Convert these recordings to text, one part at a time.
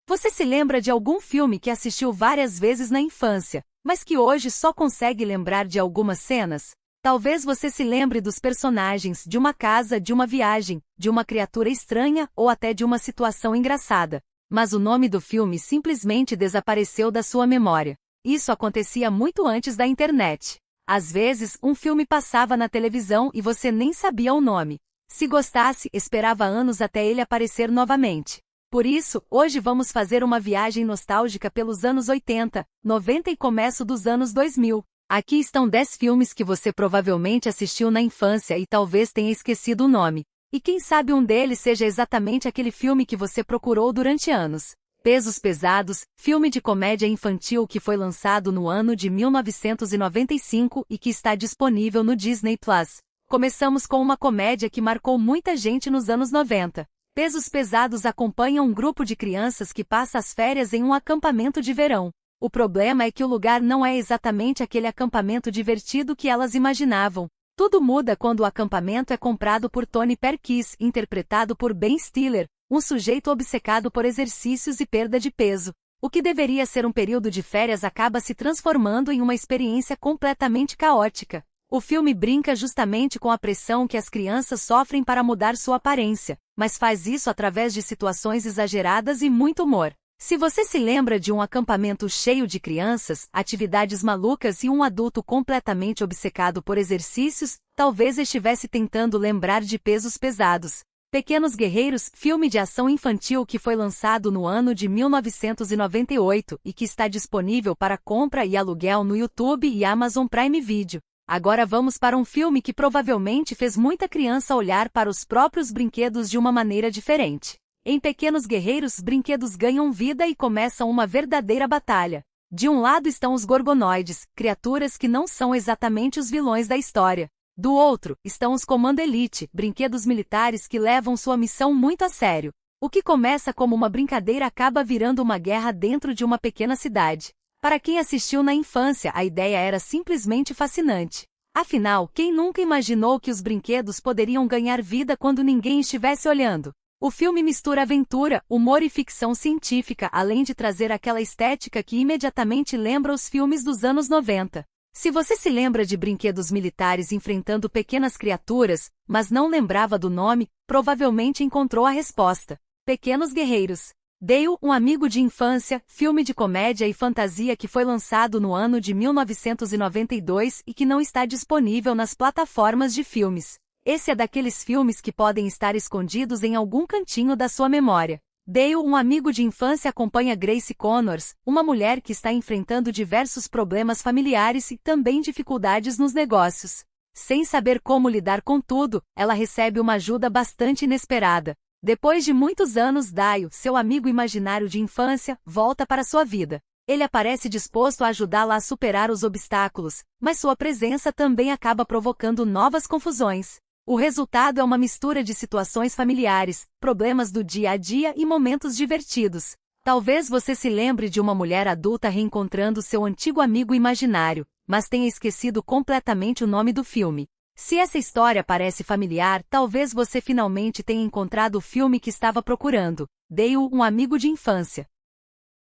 Você se lembra de algum filme que assistiu várias vezes na infância, mas que hoje só consegue lembrar de algumas cenas? Talvez você se lembre dos personagens, de uma casa, de uma viagem, de uma criatura estranha ou até de uma situação engraçada. Mas o nome do filme simplesmente desapareceu da sua memória. Isso acontecia muito antes da internet. Às vezes, um filme passava na televisão e você nem sabia o nome. Se gostasse, esperava anos até ele aparecer novamente. Por isso, hoje vamos fazer uma viagem nostálgica pelos anos 80, 90 e começo dos anos 2000. Aqui estão 10 filmes que você provavelmente assistiu na infância e talvez tenha esquecido o nome. E quem sabe um deles seja exatamente aquele filme que você procurou durante anos. Pesos Pesados, filme de comédia infantil que foi lançado no ano de 1995 e que está disponível no Disney Plus. Começamos com uma comédia que marcou muita gente nos anos 90. Pesos Pesados acompanha um grupo de crianças que passa as férias em um acampamento de verão. O problema é que o lugar não é exatamente aquele acampamento divertido que elas imaginavam. Tudo muda quando o acampamento é comprado por Tony Perkis, interpretado por Ben Stiller, um sujeito obcecado por exercícios e perda de peso. O que deveria ser um período de férias acaba se transformando em uma experiência completamente caótica. O filme brinca justamente com a pressão que as crianças sofrem para mudar sua aparência, mas faz isso através de situações exageradas e muito humor. Se você se lembra de um acampamento cheio de crianças, atividades malucas e um adulto completamente obcecado por exercícios, talvez estivesse tentando lembrar de Pesos Pesados. Pequenos Guerreiros, filme de ação infantil que foi lançado no ano de 1998 e que está disponível para compra e aluguel no YouTube e Amazon Prime Video. Agora vamos para um filme que provavelmente fez muita criança olhar para os próprios brinquedos de uma maneira diferente. Em Pequenos Guerreiros, brinquedos ganham vida e começam uma verdadeira batalha. De um lado estão os Gorgonoides, criaturas que não são exatamente os vilões da história. Do outro, estão os Comando Elite, brinquedos militares que levam sua missão muito a sério. O que começa como uma brincadeira acaba virando uma guerra dentro de uma pequena cidade. Para quem assistiu na infância, a ideia era simplesmente fascinante. Afinal, quem nunca imaginou que os brinquedos poderiam ganhar vida quando ninguém estivesse olhando? O filme mistura aventura, humor e ficção científica, além de trazer aquela estética que imediatamente lembra os filmes dos anos 90. Se você se lembra de brinquedos militares enfrentando pequenas criaturas, mas não lembrava do nome, provavelmente encontrou a resposta. Pequenos Guerreiros. Dale, um amigo de infância, filme de comédia e fantasia que foi lançado no ano de 1992 e que não está disponível nas plataformas de filmes. Esse é daqueles filmes que podem estar escondidos em algum cantinho da sua memória. Dale, um amigo de infância, acompanha Grace Connors, uma mulher que está enfrentando diversos problemas familiares e também dificuldades nos negócios. Sem saber como lidar com tudo, ela recebe uma ajuda bastante inesperada. Depois de muitos anos, Dale, seu amigo imaginário de infância, volta para sua vida. Ele aparece disposto a ajudá-la a superar os obstáculos, mas sua presença também acaba provocando novas confusões. O resultado é uma mistura de situações familiares, problemas do dia a dia e momentos divertidos. Talvez você se lembre de uma mulher adulta reencontrando seu antigo amigo imaginário, mas tenha esquecido completamente o nome do filme. Se essa história parece familiar, talvez você finalmente tenha encontrado o filme que estava procurando. Dale, um amigo de infância.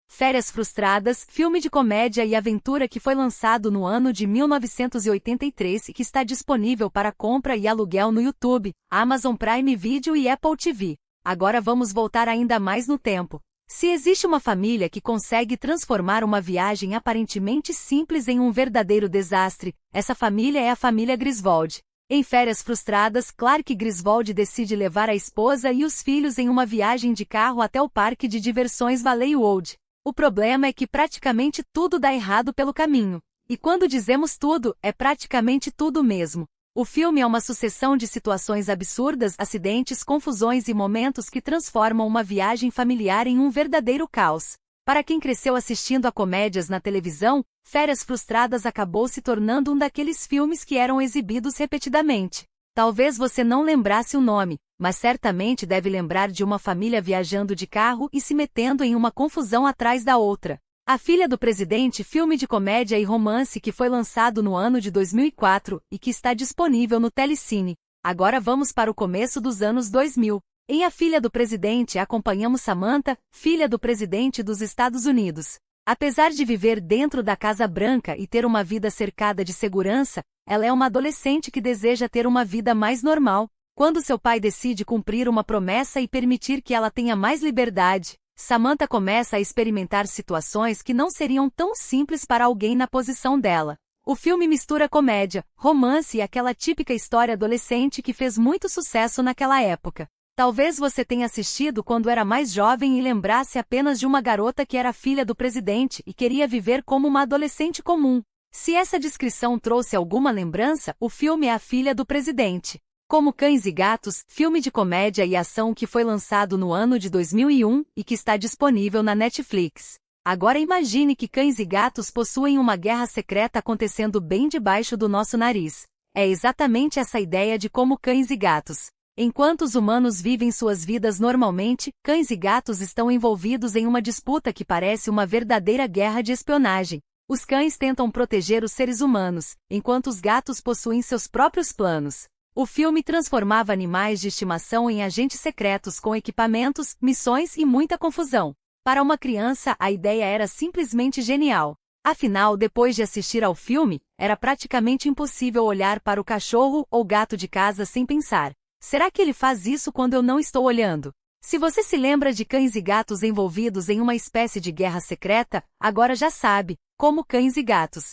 Férias Frustradas, filme de comédia e aventura que foi lançado no ano de 1983 e que está disponível para compra e aluguel no YouTube, Amazon Prime Video e Apple TV. Agora vamos voltar ainda mais no tempo. Se existe uma família que consegue transformar uma viagem aparentemente simples em um verdadeiro desastre, essa família é a família Griswold. Em Férias Frustradas, Clark Griswold decide levar a esposa e os filhos em uma viagem de carro até o parque de diversões Valley World. O problema é que praticamente tudo dá errado pelo caminho. E quando dizemos tudo, é praticamente tudo mesmo. O filme é uma sucessão de situações absurdas, acidentes, confusões e momentos que transformam uma viagem familiar em um verdadeiro caos. Para quem cresceu assistindo a comédias na televisão, Férias Frustradas acabou se tornando um daqueles filmes que eram exibidos repetidamente. Talvez você não lembrasse o nome, mas certamente deve lembrar de uma família viajando de carro e se metendo em uma confusão atrás da outra. A Filha do Presidente, filme de comédia e romance que foi lançado no ano de 2004 e que está disponível no Telecine. Agora vamos para o começo dos anos 2000. Em A Filha do Presidente, acompanhamos Samantha, filha do presidente dos Estados Unidos. Apesar de viver dentro da Casa Branca e ter uma vida cercada de segurança, ela é uma adolescente que deseja ter uma vida mais normal. Quando seu pai decide cumprir uma promessa e permitir que ela tenha mais liberdade, Samantha começa a experimentar situações que não seriam tão simples para alguém na posição dela. O filme mistura comédia, romance e aquela típica história adolescente que fez muito sucesso naquela época. Talvez você tenha assistido quando era mais jovem e lembrasse apenas de uma garota que era filha do presidente e queria viver como uma adolescente comum. Se essa descrição trouxe alguma lembrança, o filme é A Filha do Presidente. Como Cães e Gatos, filme de comédia e ação que foi lançado no ano de 2001 e que está disponível na Netflix. Agora imagine que cães e gatos possuem uma guerra secreta acontecendo bem debaixo do nosso nariz. É exatamente essa ideia de como cães e gatos. Enquanto os humanos vivem suas vidas normalmente, cães e gatos estão envolvidos em uma disputa que parece uma verdadeira guerra de espionagem. Os cães tentam proteger os seres humanos, enquanto os gatos possuem seus próprios planos. O filme transformava animais de estimação em agentes secretos com equipamentos, missões e muita confusão. Para uma criança, a ideia era simplesmente genial. Afinal, depois de assistir ao filme, era praticamente impossível olhar para o cachorro ou gato de casa sem pensar: será que ele faz isso quando eu não estou olhando? Se você se lembra de cães e gatos envolvidos em uma espécie de guerra secreta, agora já sabe, como Cães e Gatos.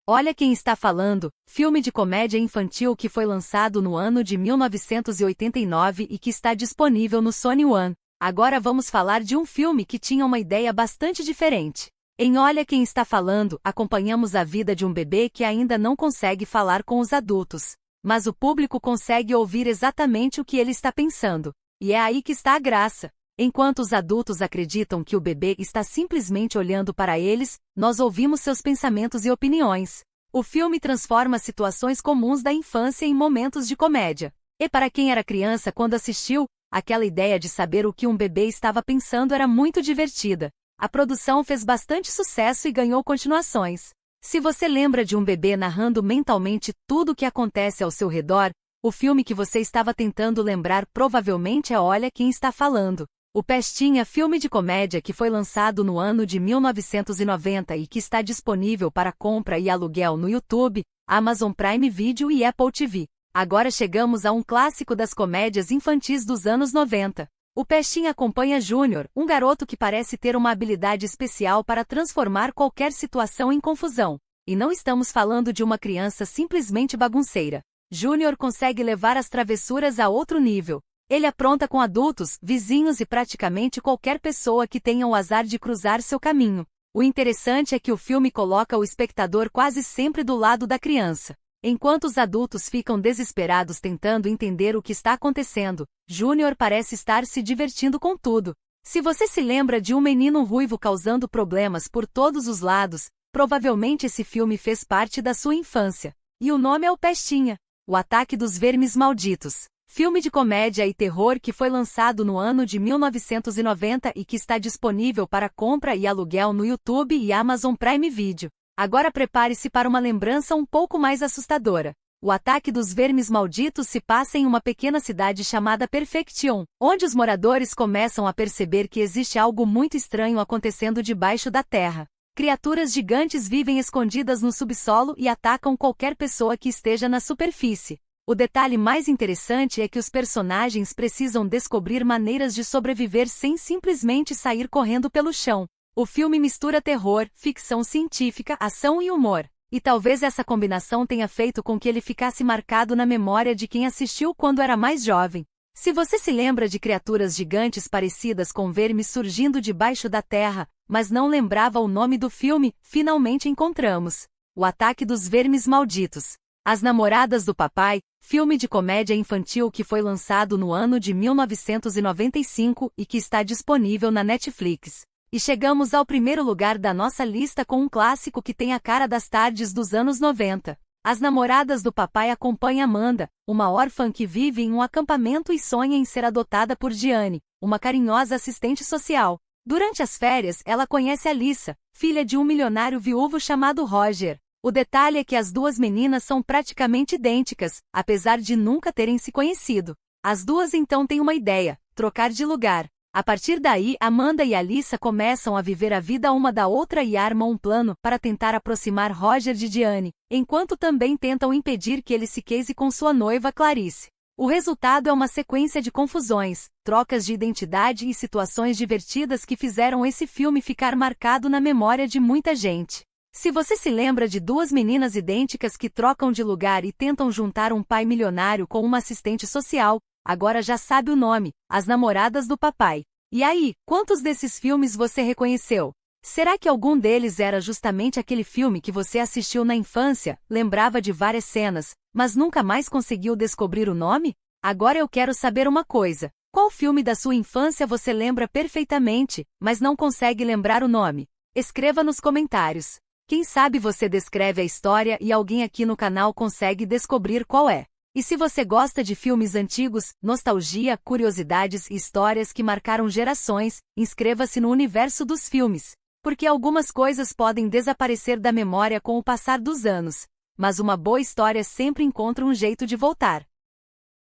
Olha Quem Está Falando, filme de comédia infantil que foi lançado no ano de 1989 e que está disponível no Sony One. Agora vamos falar de um filme que tinha uma ideia bastante diferente. Em Olha Quem Está Falando, acompanhamos a vida de um bebê que ainda não consegue falar com os adultos. Mas o público consegue ouvir exatamente o que ele está pensando. E é aí que está a graça. Enquanto os adultos acreditam que o bebê está simplesmente olhando para eles, nós ouvimos seus pensamentos e opiniões. O filme transforma situações comuns da infância em momentos de comédia. E para quem era criança quando assistiu, aquela ideia de saber o que um bebê estava pensando era muito divertida. A produção fez bastante sucesso e ganhou continuações. Se você lembra de um bebê narrando mentalmente tudo o que acontece ao seu redor, o filme que você estava tentando lembrar provavelmente é Olha Quem Está Falando. O Pestinha, filme de comédia que foi lançado no ano de 1990 e que está disponível para compra e aluguel no YouTube, Amazon Prime Video e Apple TV. Agora chegamos a um clássico das comédias infantis dos anos 90. O Pestinha acompanha Júnior, um garoto que parece ter uma habilidade especial para transformar qualquer situação em confusão. E não estamos falando de uma criança simplesmente bagunceira. Júnior consegue levar as travessuras a outro nível. Ele apronta com adultos, vizinhos e praticamente qualquer pessoa que tenha o azar de cruzar seu caminho. O interessante é que o filme coloca o espectador quase sempre do lado da criança. Enquanto os adultos ficam desesperados tentando entender o que está acontecendo, Júnior parece estar se divertindo com tudo. Se você se lembra de um menino ruivo causando problemas por todos os lados, provavelmente esse filme fez parte da sua infância. E o nome é O Pestinha, O Ataque dos Vermes Malditos. Filme de comédia e terror que foi lançado no ano de 1990 e que está disponível para compra e aluguel no YouTube e Amazon Prime Video. Agora prepare-se para uma lembrança um pouco mais assustadora. O Ataque dos Vermes Malditos se passa em uma pequena cidade chamada Perfection, onde os moradores começam a perceber que existe algo muito estranho acontecendo debaixo da terra. Criaturas gigantes vivem escondidas no subsolo e atacam qualquer pessoa que esteja na superfície. O detalhe mais interessante é que os personagens precisam descobrir maneiras de sobreviver sem simplesmente sair correndo pelo chão. O filme mistura terror, ficção científica, ação e humor. E talvez essa combinação tenha feito com que ele ficasse marcado na memória de quem assistiu quando era mais jovem. Se você se lembra de criaturas gigantes parecidas com vermes surgindo debaixo da terra, mas não lembrava o nome do filme, finalmente encontramos. O Ataque dos Vermes Malditos. As Namoradas do Papai, filme de comédia infantil que foi lançado no ano de 1995 e que está disponível na Netflix. E chegamos ao primeiro lugar da nossa lista com um clássico que tem a cara das tardes dos anos 90. As Namoradas do Papai acompanham Amanda, uma órfã que vive em um acampamento e sonha em ser adotada por Diane, uma carinhosa assistente social. Durante as férias, ela conhece Alyssa, filha de um milionário viúvo chamado Roger. O detalhe é que as duas meninas são praticamente idênticas, apesar de nunca terem se conhecido. As duas então têm uma ideia: trocar de lugar. A partir daí, Amanda e Alyssa começam a viver a vida uma da outra e armam um plano para tentar aproximar Roger de Diane, enquanto também tentam impedir que ele se case com sua noiva Clarice. O resultado é uma sequência de confusões, trocas de identidade e situações divertidas que fizeram esse filme ficar marcado na memória de muita gente. Se você se lembra de duas meninas idênticas que trocam de lugar e tentam juntar um pai milionário com uma assistente social, agora já sabe o nome: As Namoradas do Papai. E aí, quantos desses filmes você reconheceu? Será que algum deles era justamente aquele filme que você assistiu na infância, lembrava de várias cenas, mas nunca mais conseguiu descobrir o nome? Agora eu quero saber uma coisa: qual filme da sua infância você lembra perfeitamente, mas não consegue lembrar o nome? Escreva nos comentários. Quem sabe você descreve a história e alguém aqui no canal consegue descobrir qual é. E se você gosta de filmes antigos, nostalgia, curiosidades e histórias que marcaram gerações, inscreva-se no universo dos filmes. Porque algumas coisas podem desaparecer da memória com o passar dos anos, mas uma boa história sempre encontra um jeito de voltar.